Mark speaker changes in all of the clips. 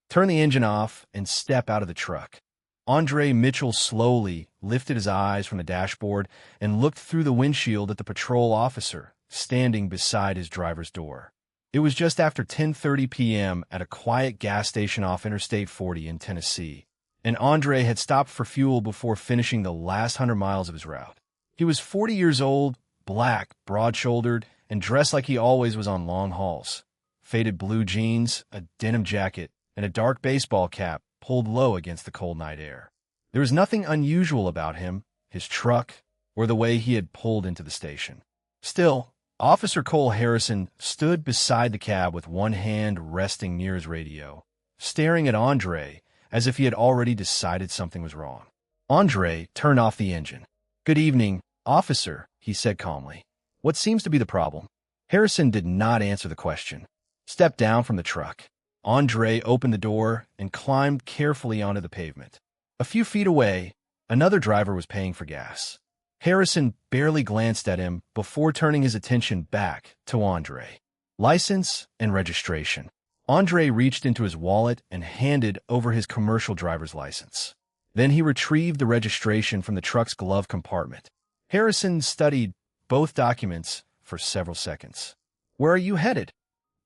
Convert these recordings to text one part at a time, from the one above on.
Speaker 1: Turn the engine off and step out of the truck. Andre Mitchell slowly lifted his eyes from the dashboard and looked through the windshield at the patrol officer standing beside his driver's door. It was just after 10:30 p.m. at a quiet gas station off Interstate 40 in Tennessee, and Andre had stopped for fuel before finishing the last 100 miles of his route. He was 40 years old, black, broad-shouldered, and dressed like he always was on long hauls. Faded blue jeans, a denim jacket, and a dark baseball cap pulled low against the cold night air. There was nothing unusual about him, his truck, or the way he had pulled into the station. Still, Officer Cole Harrison stood beside the cab with one hand resting near his radio, staring at Andre as if he had already decided something was wrong. Andre turned off the engine. "Good evening, officer," he said calmly. "What seems to be the problem?" Harrison did not answer the question. Stepped down from the truck. Andre opened the door and climbed carefully onto the pavement. A few feet away, another driver was paying for gas. Harrison barely glanced at him before turning his attention back to Andre. License and registration. Andre reached into his wallet and handed over his commercial driver's license. Then he retrieved the registration from the truck's glove compartment. Harrison studied both documents for several seconds. "Where are you headed?"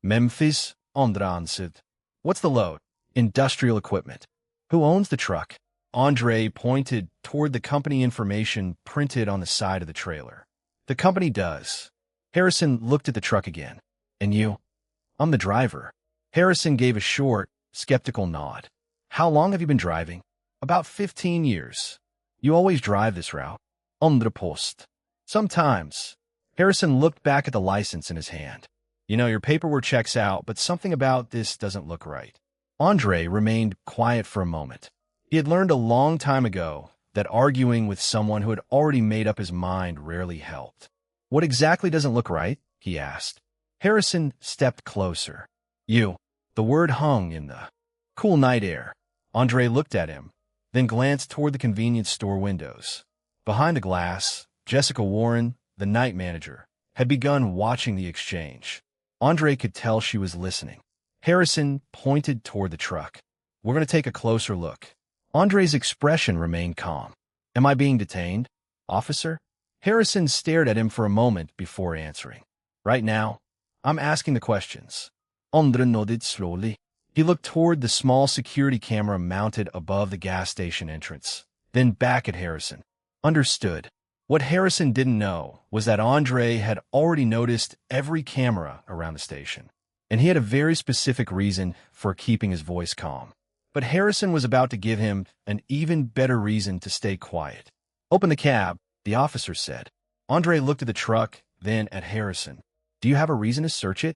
Speaker 1: "Memphis," Andre answered. "What's the load?" "Industrial equipment." "Who owns the truck?" Andre pointed toward the company information printed on the side of the trailer. "The company does." Harrison looked at the truck again. "And you?" "I'm the driver." Harrison gave a short, skeptical nod. "How long have you been driving?" "About 15 years. You always drive this route?" "Under post." "Sometimes." Harrison looked back at the license in his hand. "You know, your paperwork checks out, but something about this doesn't look right." Andre remained quiet for a moment. He had learned a long time ago that arguing with someone who had already made up his mind rarely helped. "What exactly doesn't look right?" he asked. Harrison stepped closer. "You." The word hung in the cool night air. Andre looked at him, then glanced toward the convenience store windows. Behind the glass, Jessica Warren, the night manager, had begun watching the exchange. Andre could tell she was listening. Harrison pointed toward the truck. "We're going to take a closer look." Andre's expression remained calm. "Am I being detained, officer?" Harrison stared at him for a moment before answering. "Right now, I'm asking the questions." Andre nodded slowly. He looked toward the small security camera mounted above the gas station entrance, then back at Harrison. "Understood." What Harrison didn't know was that Andre had already noticed every camera around the station, and he had a very specific reason for keeping his voice calm. But Harrison was about to give him an even better reason to stay quiet. "Open the cab," the officer said. Andre looked at the truck, then at Harrison. "Do you have a reason to search it?"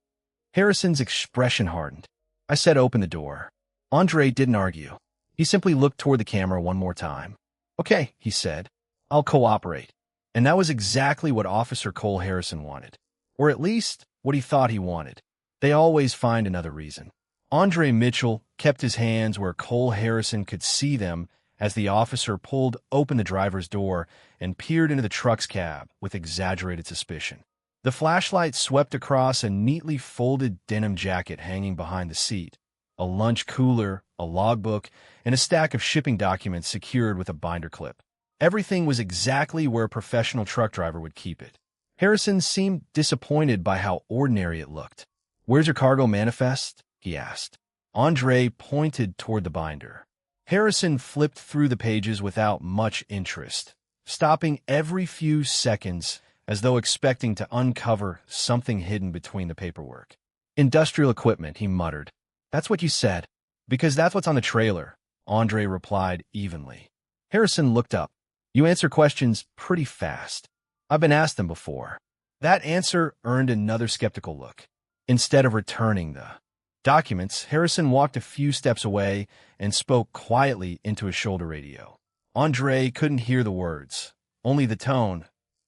Speaker 1: Harrison's expression hardened. "I said open the door." Andre didn't argue. He simply looked toward the camera one more time. "Okay," he said. "I'll cooperate." And that was exactly what Officer Cole Harrison wanted. Or at least, what he thought he wanted. They always find another reason. Andre Mitchell kept his hands where Cole Harrison could see them as the officer pulled open the driver's door and peered into the truck's cab with exaggerated suspicion. The flashlight swept across a neatly folded denim jacket hanging behind the seat, a lunch cooler, a logbook, and a stack of shipping documents secured with a binder clip. Everything was exactly where a professional truck driver would keep it. Harrison seemed disappointed by how ordinary it looked. "Where's your cargo manifest?" he asked. Andre pointed toward the binder. Harrison flipped through the pages without much interest, stopping every few seconds as though expecting to uncover something hidden between the paperwork. "Industrial equipment," he muttered. "That's what you said." "Because that's what's on the trailer," Andre replied evenly. Harrison looked up. "You answer questions pretty fast." "I've been asked them before." That answer earned another skeptical look. Instead of returning the documents, Harrison walked a few steps away and spoke quietly into his shoulder radio. Andre couldn't hear the words, only the tone,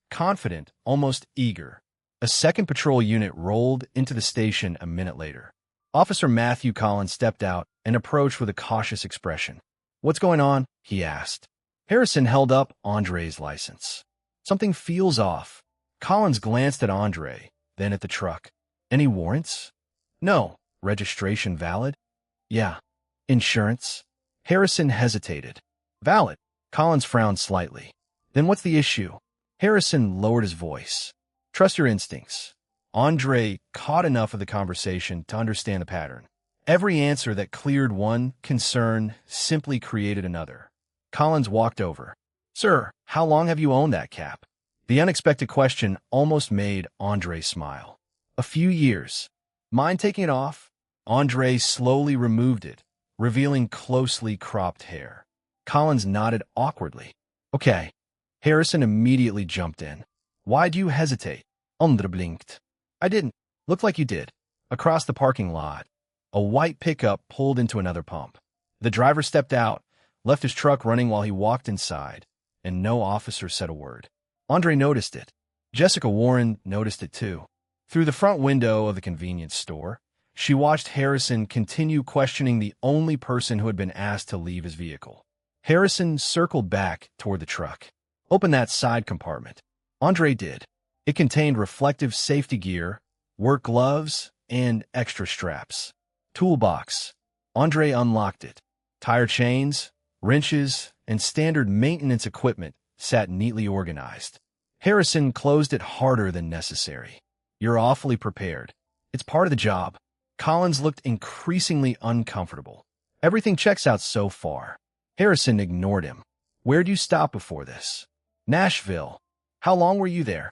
Speaker 1: confident, almost eager. A second patrol unit rolled into the station a minute later. Officer Matthew Collins stepped out and approached with a cautious expression. "What's going on?" he asked. Harrison held up Andre's license. "Something feels off." Collins glanced at Andre, then at the truck. "Any warrants?" "No." "Registration valid?" "Yeah." Insurance? Harrison hesitated. Valid. Collins frowned slightly. Then what's the issue? Harrison lowered his voice. Trust your instincts. Andre caught enough of the conversation to understand the pattern. Every answer that cleared one concern simply created another. Collins walked over. Sir, how long have you owned that cap? The unexpected question almost made Andre smile. A few years. Mind taking it off? Andre slowly removed it, revealing closely cropped hair. Collins nodded awkwardly. Okay. Harrison immediately jumped in. Why do you hesitate? Andre blinked. I didn't. Looked like you did. Across the parking lot, a white pickup pulled into another pump. The driver stepped out, left his truck running while he walked inside, and no officer said a word. Andre noticed it. Jessica Warren noticed it too. Through the front window of the convenience store, she watched Harrison continue questioning the only person who had been asked to leave his vehicle. Harrison circled back toward the truck. Open that side compartment. Andre did. It contained reflective safety gear, work gloves, and extra straps. Toolbox. Andre unlocked it. Tire chains, wrenches, and standard maintenance equipment sat neatly organized. Harrison closed it harder than necessary. You're awfully prepared. It's part of the job. Collins looked increasingly uncomfortable. Everything checks out so far. Harrison ignored him. Where'd you stop before this? Nashville. How long were you there?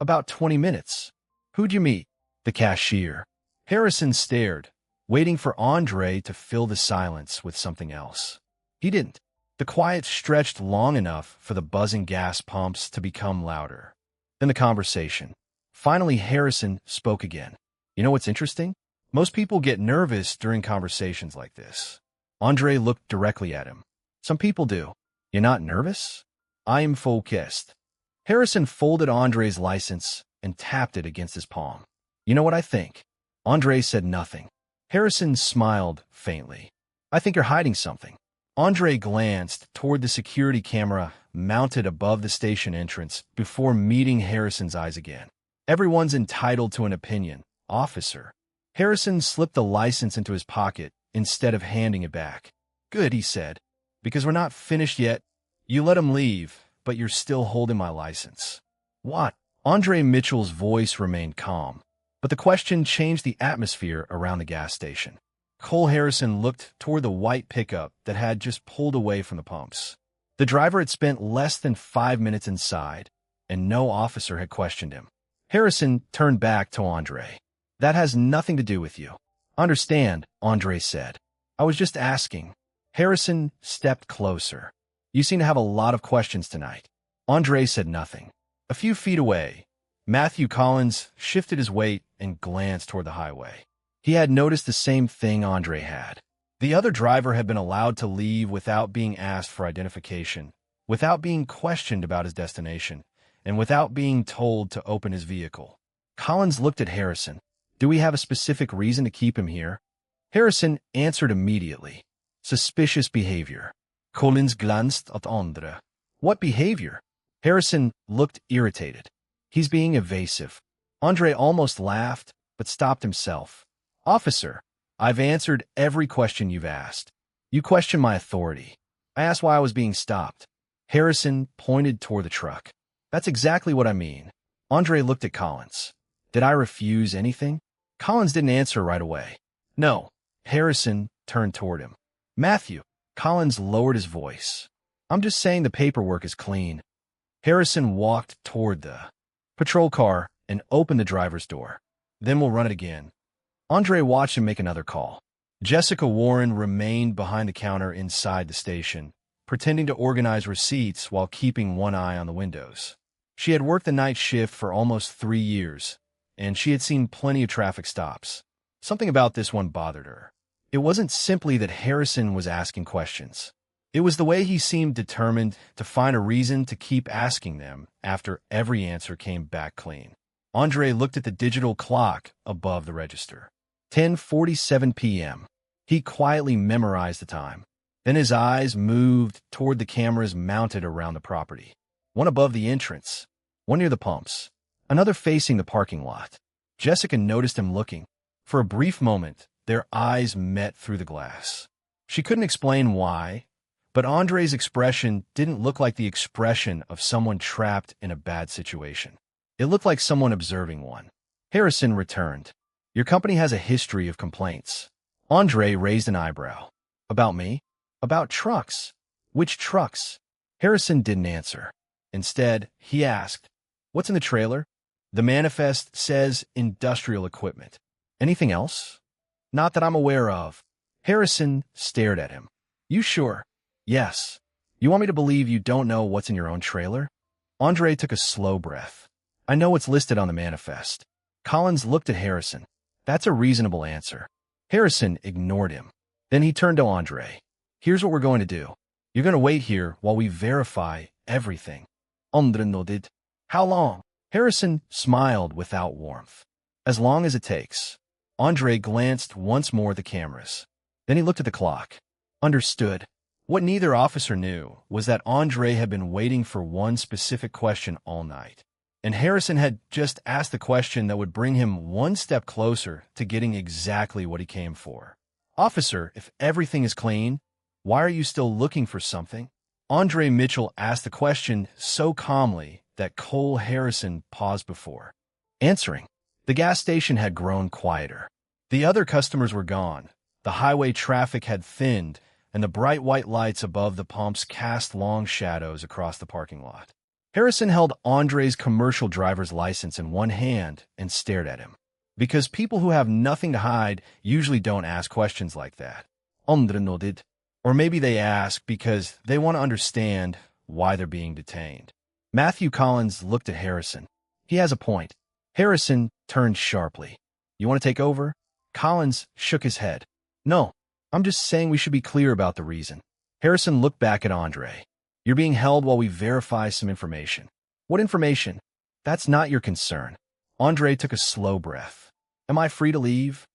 Speaker 1: About 20 minutes. Who'd you meet? The cashier. Harrison stared, waiting for Andre to fill the silence with something else. He didn't. The quiet stretched long enough for the buzzing gas pumps to become louder. Then the conversation. Finally, Harrison spoke again. You know what's interesting? Most people get nervous during conversations like this. Andre looked directly at him. Some people do. You're not nervous? I'm focused. Harrison folded Andre's license and tapped it against his palm. You know what I think? Andre said nothing. Harrison smiled faintly. I think you're hiding something. Andre glanced toward the security camera mounted above the station entrance before meeting Harrison's eyes again. Everyone's entitled to an opinion, officer. Harrison slipped the license into his pocket instead of handing it back. Good, he said. Because we're not finished yet. You let him leave, but you're still holding my license. What? Andre Mitchell's voice remained calm, but the question changed the atmosphere around the gas station. Cole Harrison looked toward the white pickup that had just pulled away from the pumps. The driver had spent less than 5 minutes inside, and no officer had questioned him. Harrison turned back to Andre. That has nothing to do with you. Understand, Andre said. I was just asking. Harrison stepped closer. You seem to have a lot of questions tonight. Andre said nothing. A few feet away, Matthew Collins shifted his weight and glanced toward the highway. He had noticed the same thing Andre had. The other driver had been allowed to leave without being asked for identification, without being questioned about his destination, and without being told to open his vehicle. Collins looked at Harrison. Do we have a specific reason to keep him here? Harrison answered immediately. Suspicious behavior. Collins glanced at Andre. What behavior? Harrison looked irritated. He's being evasive. Andre almost laughed, but stopped himself. Officer, I've answered every question you've asked. You questioned my authority. I asked why I was being stopped. Harrison pointed toward the truck. That's exactly what I mean. Andre looked at Collins. Did I refuse anything? Collins didn't answer right away. No. Harrison turned toward him. Matthew. Collins lowered his voice. I'm just saying the paperwork is clean. Harrison walked toward the patrol car and opened the driver's door. Then we'll run it again. Andre watched him make another call. Jessica Warren remained behind the counter inside the station, pretending to organize receipts while keeping one eye on the windows. She had worked the night shift for almost 3 years, and she had seen plenty of traffic stops. Something about this one bothered her. It wasn't simply that Harrison was asking questions. It was the way he seemed determined to find a reason to keep asking them after every answer came back clean. Andre looked at the digital clock above the register. 10:47 p.m. He quietly memorized the time. Then his eyes moved toward the cameras mounted around the property. One above the entrance, one near the pumps, another facing the parking lot. Jessica noticed him looking. For a brief moment, their eyes met through the glass. She couldn't explain why, but Andre's expression didn't look like the expression of someone trapped in a bad situation. It looked like someone observing one. Harrison returned. Your company has a history of complaints. Andre raised an eyebrow. About me? About trucks. Which trucks? Harrison didn't answer. Instead, he asked, what's in the trailer? The manifest says industrial equipment. Anything else? Not that I'm aware of. Harrison stared at him. You sure? Yes. You want me to believe you don't know what's in your own trailer? Andre took a slow breath. I know what's listed on the manifest. Collins looked at Harrison. That's a reasonable answer. Harrison ignored him. Then he turned to Andre. Here's what we're going to do. You're going to wait here while we verify everything. Andre nodded. How long? Harrison smiled without warmth. As long as it takes. Andre glanced once more at the cameras. Then he looked at the clock. Understood. What neither officer knew was that Andre had been waiting for one specific question all night. And Harrison had just asked the question that would bring him one step closer to getting exactly what he came for. Officer, if everything is clean, why are you still looking for something? Andre Mitchell asked the question so calmly that Cole Harrison paused before answering. The gas station had grown quieter. The other customers were gone. The highway traffic had thinned, and the bright white lights above the pumps cast long shadows across the parking lot. Harrison held Andre's commercial driver's license in one hand and stared at him. Because people who have nothing to hide usually don't ask questions like that. Andre nodded. Or maybe they ask because they want to understand why they're being detained. Matthew Collins looked at Harrison. He has a point. Harrison turned sharply. You want to take over? Collins shook his head. No, I'm just saying we should be clear about the reason. Harrison looked back at Andre. You're being held while we verify some information. What information? That's not your concern. Andre took a slow breath. Am I free to leave?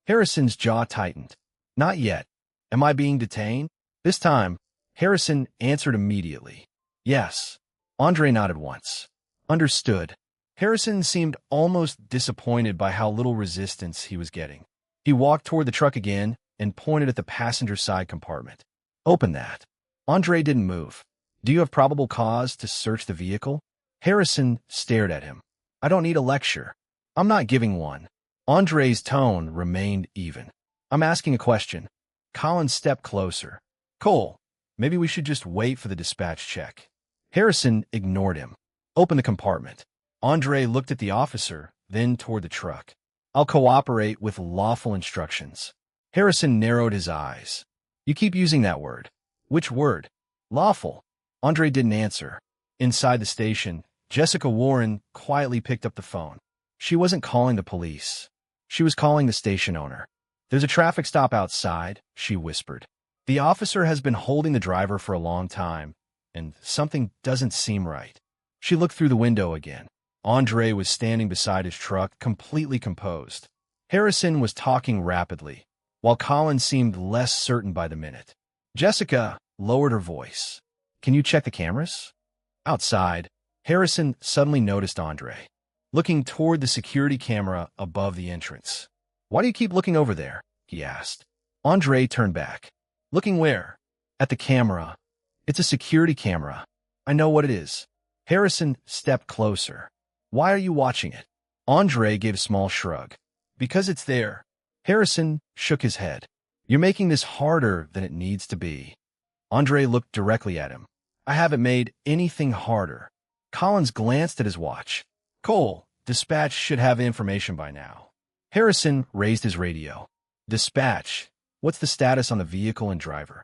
Speaker 1: Harrison's jaw tightened. Not yet. Am I being detained? This time, Harrison answered immediately. Yes. Andre nodded once. Understood. Harrison seemed almost disappointed by how little resistance he was getting. He walked toward the truck again and pointed at the passenger side compartment. Open that. Andre didn't move. Do you have probable cause to search the vehicle? Harrison stared at him. I don't need a lecture. I'm not giving one. Andre's tone remained even. I'm asking a question. Collins stepped closer. Cole, maybe we should just wait for the dispatch check. Harrison ignored him. Open the compartment. Andre looked at the officer, then toward the truck. I'll cooperate with lawful instructions. Harrison narrowed his eyes. You keep using that word. Which word? Lawful. Andre didn't answer. Inside the station, Jessica Warren quietly picked up the phone. She wasn't calling the police. She was calling the station owner. There's a traffic stop outside, she whispered. The officer has been holding the driver for a long time, and something doesn't seem right. She looked through the window again. Andre was standing beside his truck, completely composed. Harrison was talking rapidly, while Collins seemed less certain by the minute. Jessica lowered her voice. Can you check the cameras? Outside, Harrison suddenly noticed Andre, looking toward the security camera above the entrance. Why do you keep looking over there? He asked. Andre turned back. Looking where? At the camera. It's a security camera. I know what it is. Harrison stepped closer. Why are you watching it? Andre gave a small shrug. Because it's there. Harrison shook his head. You're making this harder than it needs to be. Andre looked directly at him. I haven't made anything harder. Collins glanced at his watch. Cole, dispatch should have information by now. Harrison raised his radio. Dispatch, what's the status on the vehicle and driver?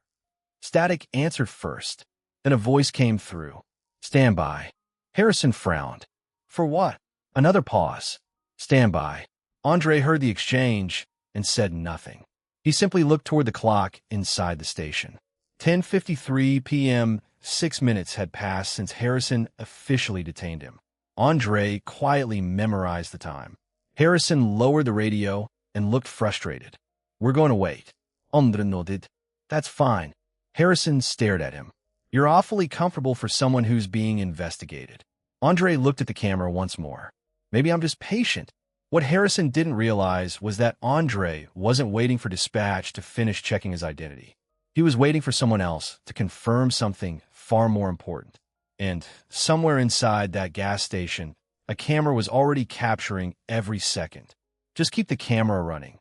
Speaker 1: Static answered first. Then a voice came through. Stand by. Harrison frowned. For what? Another pause. Stand by. Andre heard the exchange and said nothing. He simply looked toward the clock inside the station. 10:53 p.m., 6 minutes had passed since Harrison officially detained him. Andre quietly memorized the time. Harrison lowered the radio and looked frustrated. We're going to wait. Andre nodded. That's fine. Harrison stared at him. You're awfully comfortable for someone who's being investigated. Andre looked at the camera once more. Maybe I'm just patient. What Harrison didn't realize was that Andre wasn't waiting for dispatch to finish checking his identity. He was waiting for someone else to confirm something far more important. And somewhere inside that gas station, a camera was already capturing every second. Just keep the camera running.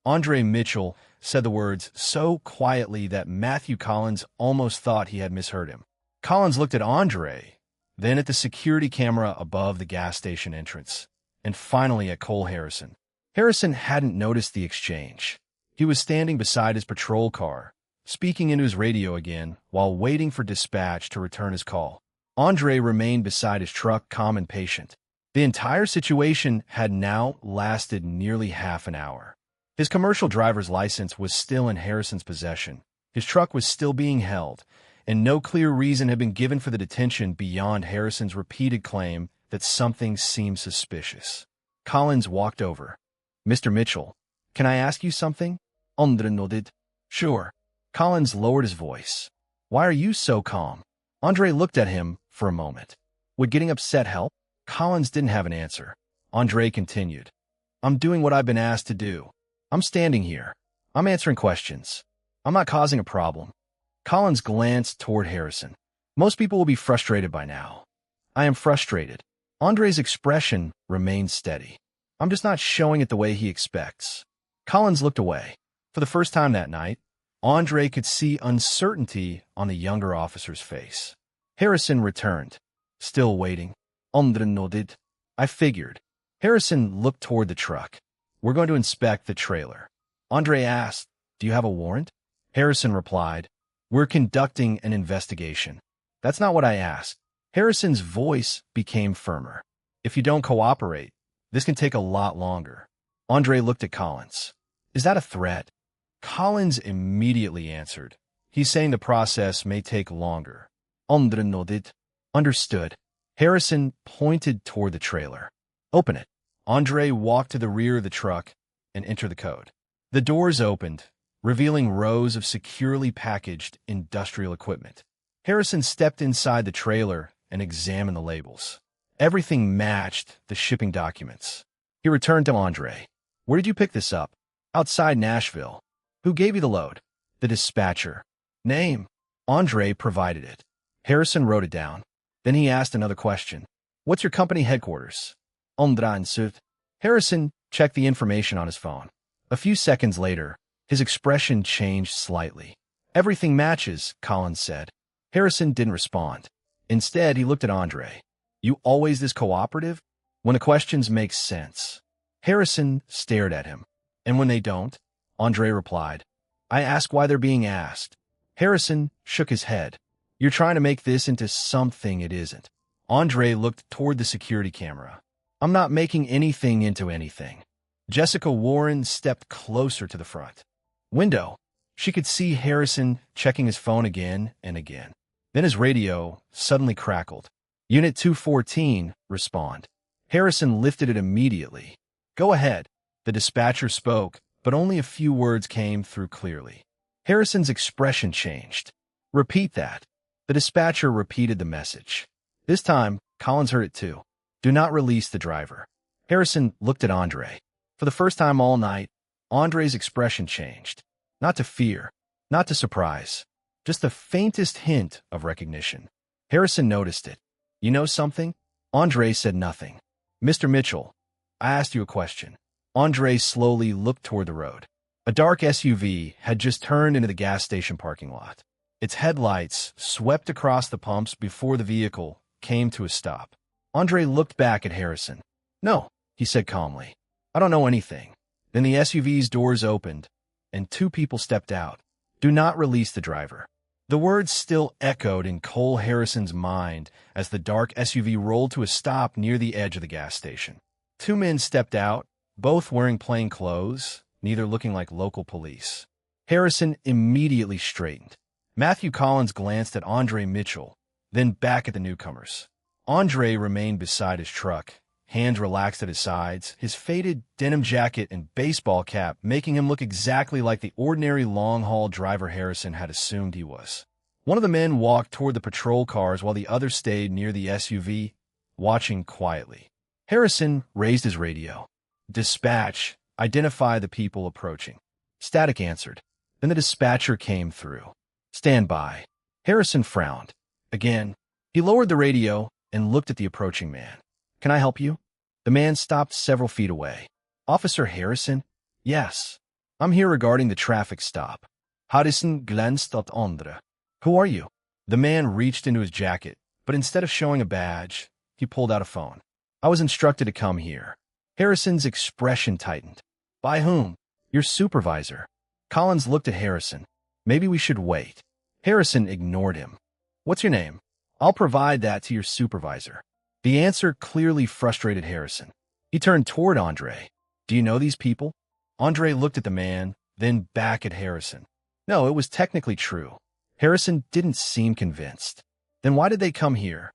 Speaker 1: Andre Mitchell said the words so quietly that Matthew Collins almost thought he had misheard him. Collins looked at Andre, then at the security camera above the gas station entrance, and finally at Cole Harrison. Harrison hadn't noticed the exchange. He was standing beside his patrol car, speaking into his radio again while waiting for dispatch to return his call. Andre remained beside his truck, calm and patient. The entire situation had now lasted nearly half an hour. His commercial driver's license was still in Harrison's possession. His truck was still being held, and no clear reason had been given for the detention beyond Harrison's repeated claim that something seemed suspicious. Collins walked over. "Mr. Mitchell, can I ask you something?" Andre nodded. "Sure." Collins lowered his voice. "Why are you so calm?" Andre looked at him for a moment. Would getting upset help? Collins didn't have an answer. Andre continued. "I'm doing what I've been asked to do. I'm standing here. I'm answering questions. I'm not causing a problem." Collins glanced toward Harrison. "Most people will be frustrated by now. I am frustrated." Andre's expression remained steady. "I'm just not showing it the way he expects." Collins looked away. For the first time that night, Andre could see uncertainty on the younger officer's face. Harrison returned. "Still waiting?" Andre nodded. "I figured." Harrison looked toward the truck. "We're going to inspect the trailer." Andre asked, "Do you have a warrant?" Harrison replied, "We're conducting an investigation." "That's not what I asked." Harrison's voice became firmer. "If you don't cooperate, this can take a lot longer." Andre looked at Collins. "Is that a threat?" Collins immediately answered. "He's saying the process may take longer." Andre nodded. "Understood." Harrison pointed toward the trailer. "Open it." Andre walked to the rear of the truck and entered the code. The doors opened, revealing rows of securely packaged industrial equipment. Harrison stepped inside the trailer and examined the labels. Everything matched the shipping documents. He returned to Andre. "Where did you pick this up?" "Outside Nashville." "Who gave you the load?" "The dispatcher." "Name?" Andre provided it. Harrison wrote it down. Then he asked another question. "What's your company headquarters?" Andre answered. Harrison checked the information on his phone. A few seconds later, his expression changed slightly. "Everything matches," Collins said. Harrison didn't respond. Instead, he looked at Andre. "You always this cooperative?" "When the questions make sense." Harrison stared at him. "And when they don't?" Andre replied. "I ask why they're being asked." Harrison shook his head. "You're trying to make this into something it isn't." Andre looked toward the security camera. "I'm not making anything into anything." Jessica Warren stepped closer to the front window. She could see Harrison checking his phone again and again. Then his radio suddenly crackled. "Unit 214, respond." Harrison lifted it immediately. "Go ahead." The dispatcher spoke, but only a few words came through clearly. Harrison's expression changed. "Repeat that." The dispatcher repeated the message. This time, Collins heard it too. "Do not release the driver." Harrison looked at Andre. For the first time all night, Andre's expression changed. Not to fear, not to surprise, just the faintest hint of recognition. Harrison noticed it. "You know something?" Andre said nothing. "Mr. Mitchell, I asked you a question." Andre slowly looked toward the road. A dark SUV had just turned into the gas station parking lot. Its headlights swept across the pumps before the vehicle came to a stop. Andre looked back at Harrison. "No," he said calmly. "I don't know anything." Then the SUV's doors opened, and two people stepped out. "Do not release the driver." The words still echoed in Cole Harrison's mind as the dark SUV rolled to a stop near the edge of the gas station. Two men stepped out, both wearing plain clothes, neither looking like local police. Harrison immediately straightened. Matthew Collins glanced at Andre Mitchell, then back at the newcomers. Andre remained beside his truck, hands relaxed at his sides, his faded denim jacket and baseball cap making him look exactly like the ordinary long-haul driver Harrison had assumed he was. One of the men walked toward the patrol cars while the other stayed near the SUV, watching quietly. Harrison raised his radio. "Dispatch, identify the people approaching." Static answered. Then the dispatcher came through. Stand by. Harrison frowned. Again, he lowered the radio and looked at the approaching man. Can I help you? The man stopped several feet away. Officer Harrison? Yes. I'm here regarding the traffic stop. Harrison glanced at Andre. Who are you? The man reached into his jacket, but instead of showing a badge, he pulled out a phone. I was instructed to come here. Harrison's expression tightened. By whom? Your supervisor. Collins looked at Harrison. Maybe we should wait. Harrison ignored him. What's your name? I'll provide that to your supervisor. The answer clearly frustrated Harrison. He turned toward Andre. Do you know these people? Andre looked at the man, then back at Harrison. No, it was technically true. Harrison didn't seem convinced. Then why did they come here?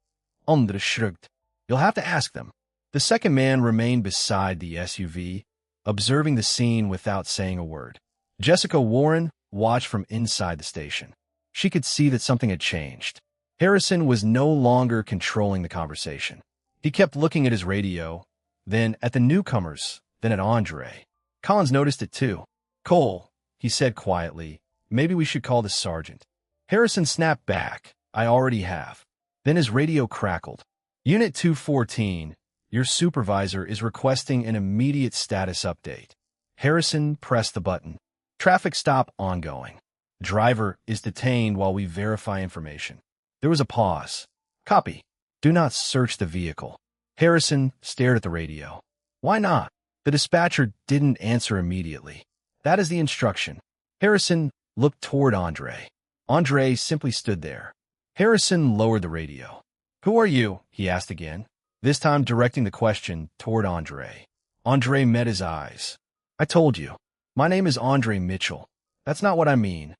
Speaker 1: Andre shrugged. You'll have to ask them. The second man remained beside the SUV, observing the scene without saying a word. Jessica Warren watched from inside the station. She could see that something had changed. Harrison was no longer controlling the conversation. He kept looking at his radio, then at the newcomers, then at Andre. Collins noticed it too. Cole, he said quietly, maybe we should call the sergeant. Harrison snapped back. I already have. Then his radio crackled. Unit 214, your supervisor is requesting an immediate status update. Harrison pressed the button. Traffic stop ongoing. Driver is detained while we verify information. There was a pause. Copy. Do not search the vehicle. Harrison stared at the radio. Why not? The dispatcher didn't answer immediately. That is the instruction. Harrison looked toward Andre. Andre simply stood there. Harrison lowered the radio. Who are you? He asked again, this time directing the question toward Andre. Andre met his eyes. I told you. My name is Andre Mitchell. That's not what I mean.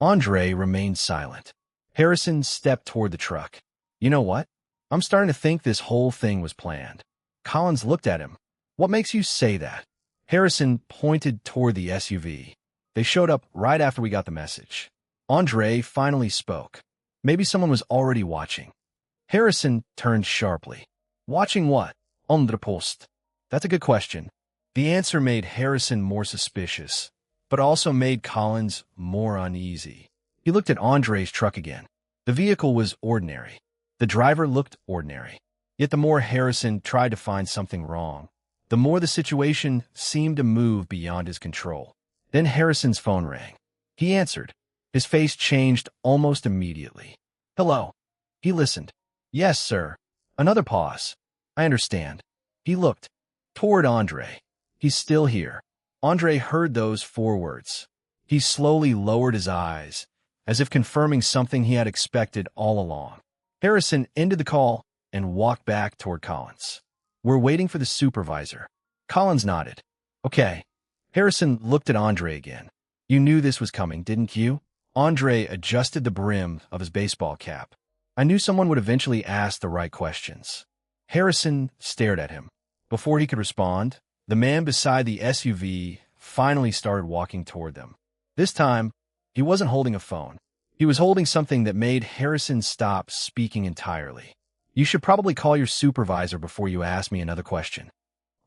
Speaker 1: Andre remained silent. Harrison stepped toward the truck. You know what? I'm starting to think this whole thing was planned. Collins looked at him. What makes you say that? Harrison pointed toward the SUV. They showed up right after we got the message. Andre finally spoke. Maybe someone was already watching. Harrison turned sharply. Watching what? On the post. That's a good question. The answer made Harrison more suspicious, but also made Collins more uneasy. He looked at Andre's truck again. The vehicle was ordinary. The driver looked ordinary. Yet the more Harrison tried to find something wrong, the more the situation seemed to move beyond his control. Then Harrison's phone rang. He answered. His face changed almost immediately. Hello. He listened. Yes, sir. Another pause. I understand. He looked toward Andre. He's still here. Andre heard those 4 words. He slowly lowered his eyes, as if confirming something he had expected all along. Harrison ended the call and walked back toward Collins. We're waiting for the supervisor. Collins nodded. Okay. Harrison looked at Andre again. You knew this was coming, didn't you? Andre adjusted the brim of his baseball cap. I knew someone would eventually ask the right questions. Harrison stared at him. Before he could respond, the man beside the SUV finally started walking toward them. This time, he wasn't holding a phone. He was holding something that made Harrison stop speaking entirely. You should probably call your supervisor before you ask me another question.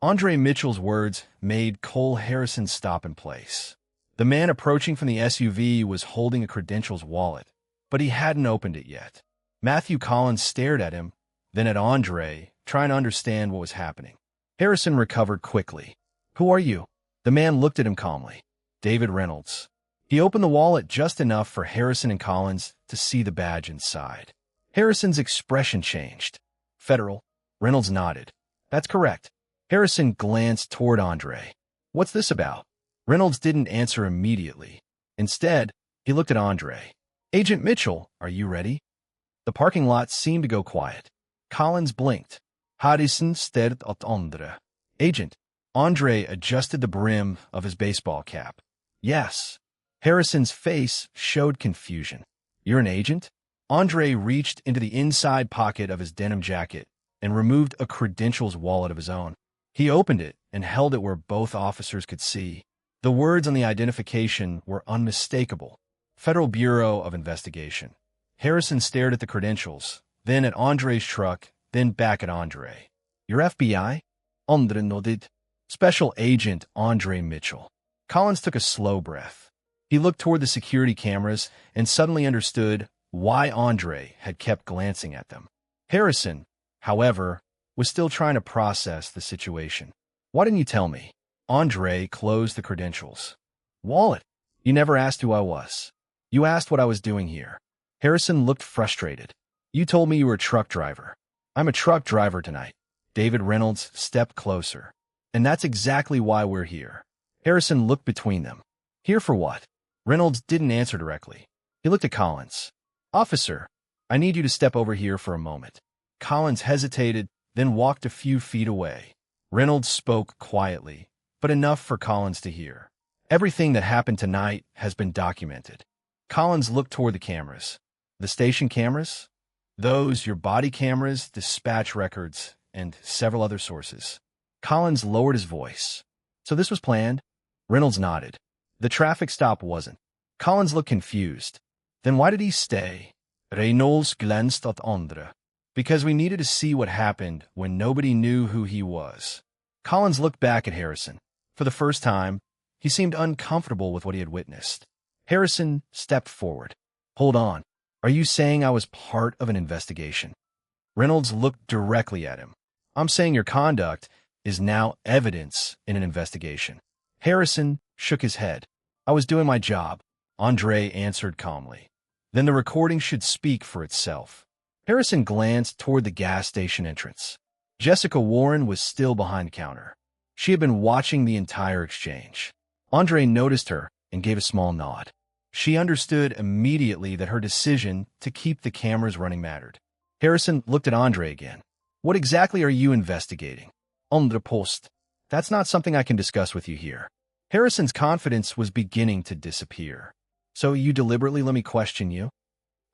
Speaker 1: Andre Mitchell's words made Cole Harrison stop in place. The man approaching from the SUV was holding a credentials wallet, but he hadn't opened it yet. Matthew Collins stared at him, then at Andre, trying to understand what was happening. Harrison recovered quickly. Who are you? The man looked at him calmly. David Reynolds. He opened the wallet just enough for Harrison and Collins to see the badge inside. Harrison's expression changed. Federal. Reynolds nodded. That's correct. Harrison glanced toward Andre. What's this about? Reynolds didn't answer immediately. Instead, he looked at Andre. Agent Mitchell, are you ready? The parking lot seemed to go quiet. Collins blinked. Harrison stared at Andre. Agent. Andre adjusted the brim of his baseball cap. Yes. Harrison's face showed confusion. You're an agent? Andre reached into the inside pocket of his denim jacket and removed a credentials wallet of his own. He opened it and held it where both officers could see. The words on the identification were unmistakable. Federal Bureau of Investigation. Harrison stared at the credentials, then at Andre's truck, then back at Andre. Your FBI? Andre nodded. Special Agent Andre Mitchell. Collins took a slow breath. He looked toward the security cameras and suddenly understood why Andre had kept glancing at them. Harrison, however, was still trying to process the situation. Why didn't you tell me? Andre closed the credentials. Wallet. You never asked who I was. You asked what I was doing here. Harrison looked frustrated. You told me you were a truck driver. I'm a truck driver tonight. David Reynolds stepped closer. And that's exactly why we're here. Harrison looked between them. Here for what? Reynolds didn't answer directly. He looked at Collins. Officer, I need you to step over here for a moment. Collins hesitated, then walked a few feet away. Reynolds spoke quietly, but enough for Collins to hear. Everything that happened tonight has been documented. Collins looked toward the cameras. The station cameras? Those, your body cameras, dispatch records, and several other sources. Collins lowered his voice. So this was planned? Reynolds nodded. The traffic stop wasn't. Collins looked confused. Then why did he stay? Reynolds glanced at Andre. Because we needed to see what happened when nobody knew who he was. Collins looked back at Harrison. For the first time, he seemed uncomfortable with what he had witnessed. Harrison stepped forward. Hold on. Are you saying I was part of an investigation? Reynolds looked directly at him. I'm saying your conduct is now evidence in an investigation. Harrison shook his head. I was doing my job. Andre answered calmly. Then the recording should speak for itself. Harrison glanced toward the gas station entrance. Jessica Warren was still behind the counter. She had been watching the entire exchange. Andre noticed her and gave a small nod. She understood immediately that her decision to keep the cameras running mattered. Harrison looked at Andre again. What exactly are you investigating? Andre post. That's not something I can discuss with you here. Harrison's confidence was beginning to disappear. So you deliberately let me question you?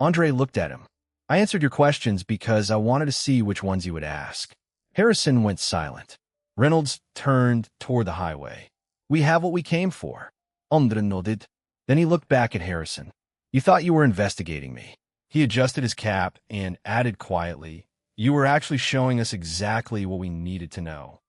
Speaker 1: Andre looked at him. I answered your questions because I wanted to see which ones you would ask. Harrison went silent. Reynolds turned toward the highway. We have what we came for. Andre nodded. Then he looked back at Harrison. You thought you were investigating me. He adjusted his cap and added quietly, you were actually showing us exactly what we needed to know.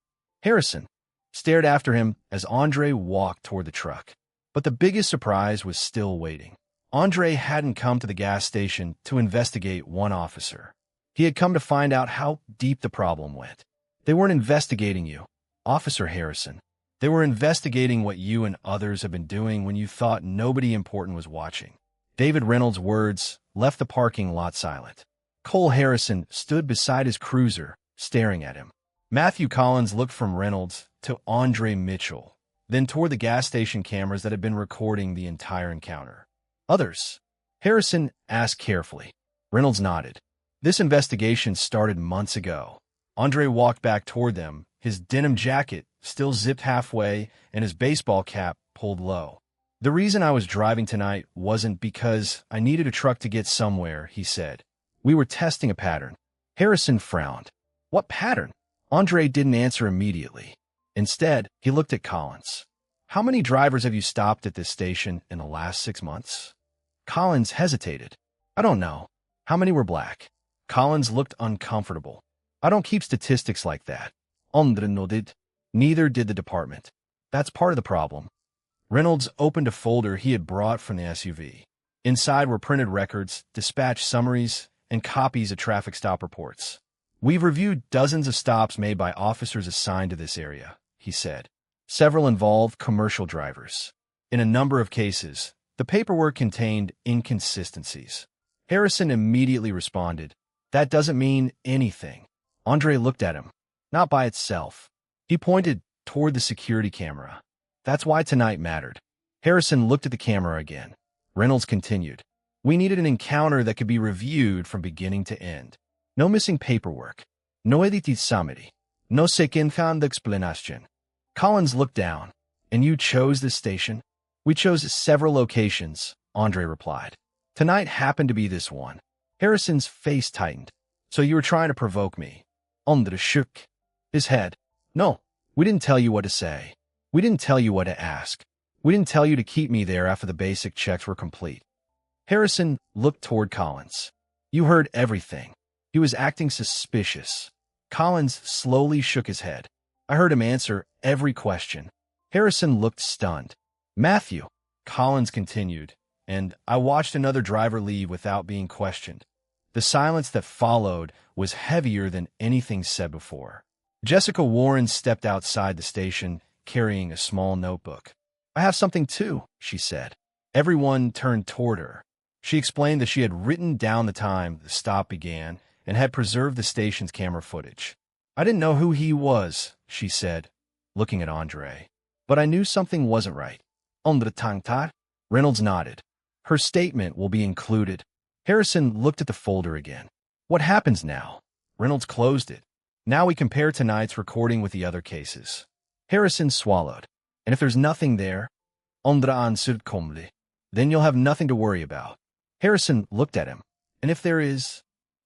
Speaker 1: Harrison stared after him as Andre walked toward the truck. But the biggest surprise was still waiting. Andre hadn't come to the gas station to investigate one officer. He had come to find out how deep the problem went. They weren't investigating you, Officer Harrison. They were investigating what you and others have been doing when you thought nobody important was watching. David Reynolds' words left the parking lot silent. Cole Harrison stood beside his cruiser, staring at him. Matthew Collins looked from Reynolds to Andre Mitchell, then toward the gas station cameras that had been recording the entire encounter. Others? Harrison asked carefully. Reynolds nodded. This investigation started months ago. Andre walked back toward them, his denim jacket still zipped halfway and his baseball cap pulled low. The reason I was driving tonight wasn't because I needed a truck to get somewhere, he said. We were testing a pattern. Harrison frowned. What pattern? Andre didn't answer immediately. Instead, he looked at Collins. How many drivers have you stopped at this station in the last 6 months? Collins hesitated. I don't know. How many were black? Collins looked uncomfortable. I don't keep statistics like that. Andre nodded. Neither did the department. That's part of the problem. Reynolds opened a folder he had brought from the SUV. Inside were printed records, dispatch summaries, and copies of traffic stop reports. We've reviewed dozens of stops made by officers assigned to this area, he said. Several involved commercial drivers. In a number of cases, the paperwork contained inconsistencies. Harrison immediately responded, That doesn't mean anything. Andre looked at him. Not by itself. He pointed toward the security camera. That's why tonight mattered. Harrison looked at the camera again. Reynolds continued. We needed an encounter that could be reviewed from beginning to end. No missing paperwork. No edited summary. No second explanation. Collins looked down. And you chose this station? We chose several locations, Andre replied. Tonight happened to be this one. Harrison's face tightened. So you were trying to provoke me. Andre shook his head. No, we didn't tell you what to say. We didn't tell you what to ask. We didn't tell you to keep me there after the basic checks were complete. Harrison looked toward Collins. You heard everything. He was acting suspicious. Collins slowly shook his head. I heard him answer every question. Harrison looked stunned. Matthew, Collins continued, and I watched another driver leave without being questioned. The silence that followed was heavier than anything said before. Jessica Warren stepped outside the station, carrying a small notebook. I have something too, she said. Everyone turned toward her. She explained that she had written down the time the stop began and had preserved the station's camera footage. I didn't know who he was, she said, looking at Andre. But I knew something wasn't right. Ombre tangtar? Reynolds nodded. Her statement will be included. Harrison looked at the folder again. What happens now? Reynolds closed it. Now we compare tonight's recording with the other cases. Harrison swallowed. And if there's nothing there, ombre ansurkomli, then you'll have nothing to worry about. Harrison looked at him. And if there is?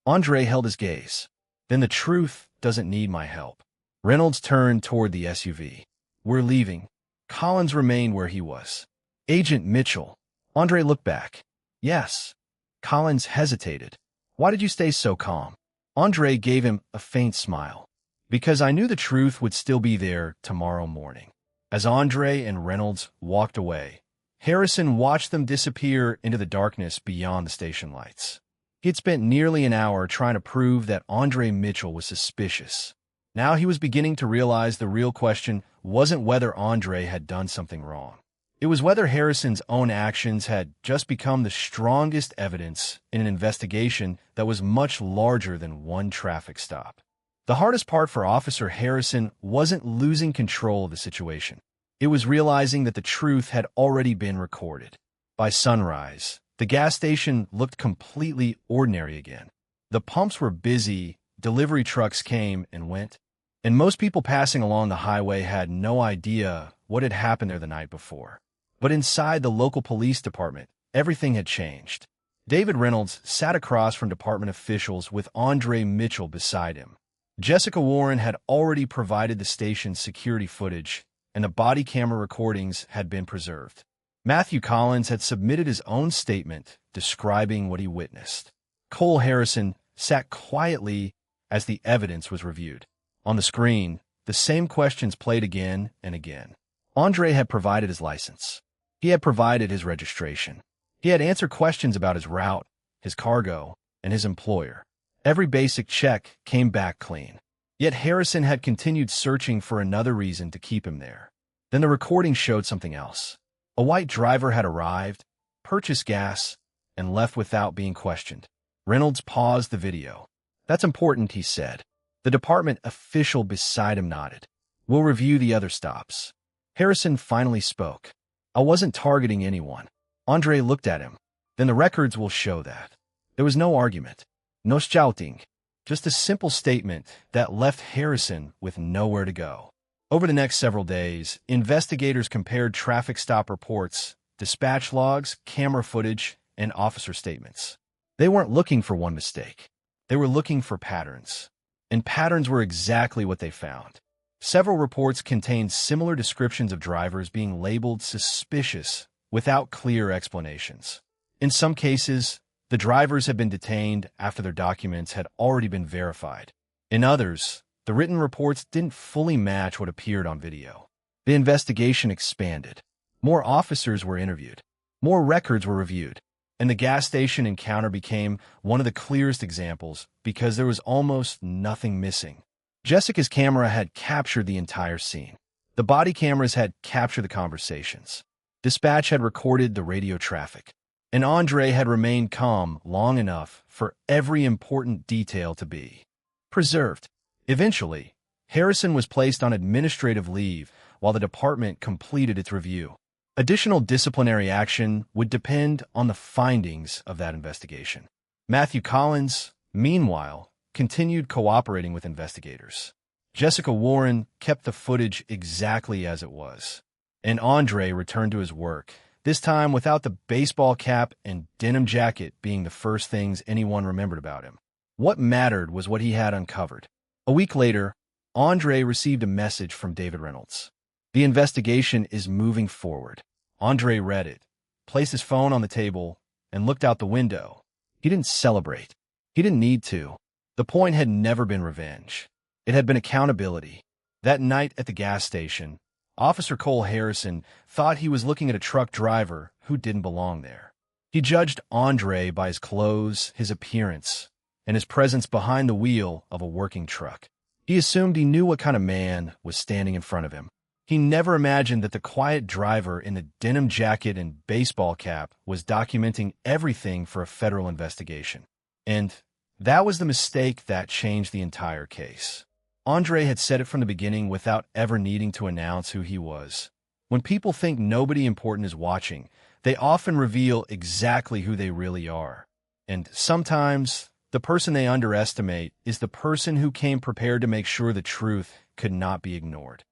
Speaker 1: Andre held his gaze. Then the truth doesn't need my help. Reynolds turned toward the SUV. We're leaving. Collins remained where he was. Agent Mitchell. Andre looked back. Yes. Collins hesitated. Why did you stay so calm? Andre gave him a faint smile. Because I knew the truth would still be there tomorrow morning. As Andre and Reynolds walked away, Harrison watched them disappear into the darkness beyond the station lights. He had spent nearly an hour trying to prove that Andre Mitchell was suspicious. Now he was beginning to realize the real question wasn't whether Andre had done something wrong. It was whether Harrison's own actions had just become the strongest evidence in an investigation that was much larger than one traffic stop. The hardest part for Officer Harrison wasn't losing control of the situation. It was realizing that the truth had already been recorded. By sunrise, the gas station looked completely ordinary again. The pumps were busy, delivery trucks came and went, and most people passing along the highway had no idea what had happened there the night before. But inside the local police department, everything had changed. David Reynolds sat across from department officials with Andre Mitchell beside him. Jessica Warren had already provided the station's security footage, and the body camera recordings had been preserved. Matthew Collins had submitted his own statement describing what he witnessed. Cole Harrison sat quietly as the evidence was reviewed. On the screen, the same questions played again and again. Andre had provided his license. He had provided his registration. He had answered questions about his route, his cargo, and his employer. Every basic check came back clean. Yet Harrison had continued searching for another reason to keep him there. Then the recording showed something else. A white driver had arrived, purchased gas, and left without being questioned. Reynolds paused the video. That's important, he said. The department official beside him nodded. We'll review the other stops. Harrison finally spoke. I wasn't targeting anyone. Andre looked at him. Then the records will show that. There was no argument. No shouting. Just a simple statement that left Harrison with nowhere to go. Over the next several days, investigators compared traffic stop reports, dispatch logs, camera footage, and officer statements. They weren't looking for one mistake. They were looking for patterns. And patterns were exactly what they found. Several reports contained similar descriptions of drivers being labeled suspicious without clear explanations. In some cases, the drivers had been detained after their documents had already been verified. In others, the written reports didn't fully match what appeared on video. The investigation expanded. More officers were interviewed. More records were reviewed. And the gas station encounter became one of the clearest examples because there was almost nothing missing. Jessica's camera had captured the entire scene. The body cameras had captured the conversations. Dispatch had recorded the radio traffic. And Andre had remained calm long enough for every important detail to be preserved. Eventually, Harrison was placed on administrative leave while the department completed its review. Additional disciplinary action would depend on the findings of that investigation. Matthew Collins, meanwhile, continued cooperating with investigators. Jessica Warren kept the footage exactly as it was. And Andre returned to his work, this time without the baseball cap and denim jacket being the first things anyone remembered about him. What mattered was what he had uncovered. A week later, Andre received a message from David Reynolds. The investigation is moving forward. Andre read it, placed his phone on the table, and looked out the window. He didn't celebrate. He didn't need to. The point had never been revenge. It had been accountability. That night at the gas station, Officer Cole Harrison thought he was looking at a truck driver who didn't belong there. He judged Andre by his clothes, his appearance, and his presence behind the wheel of a working truck. He assumed he knew what kind of man was standing in front of him. He never imagined that the quiet driver in the denim jacket and baseball cap was documenting everything for a federal investigation. And that was the mistake that changed the entire case. Andre had said it from the beginning without ever needing to announce who he was. When people think nobody important is watching, they often reveal exactly who they really are. And sometimes, the person they underestimate is the person who came prepared to make sure the truth could not be ignored.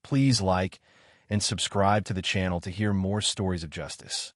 Speaker 1: Please like and subscribe to the channel to hear more stories of justice.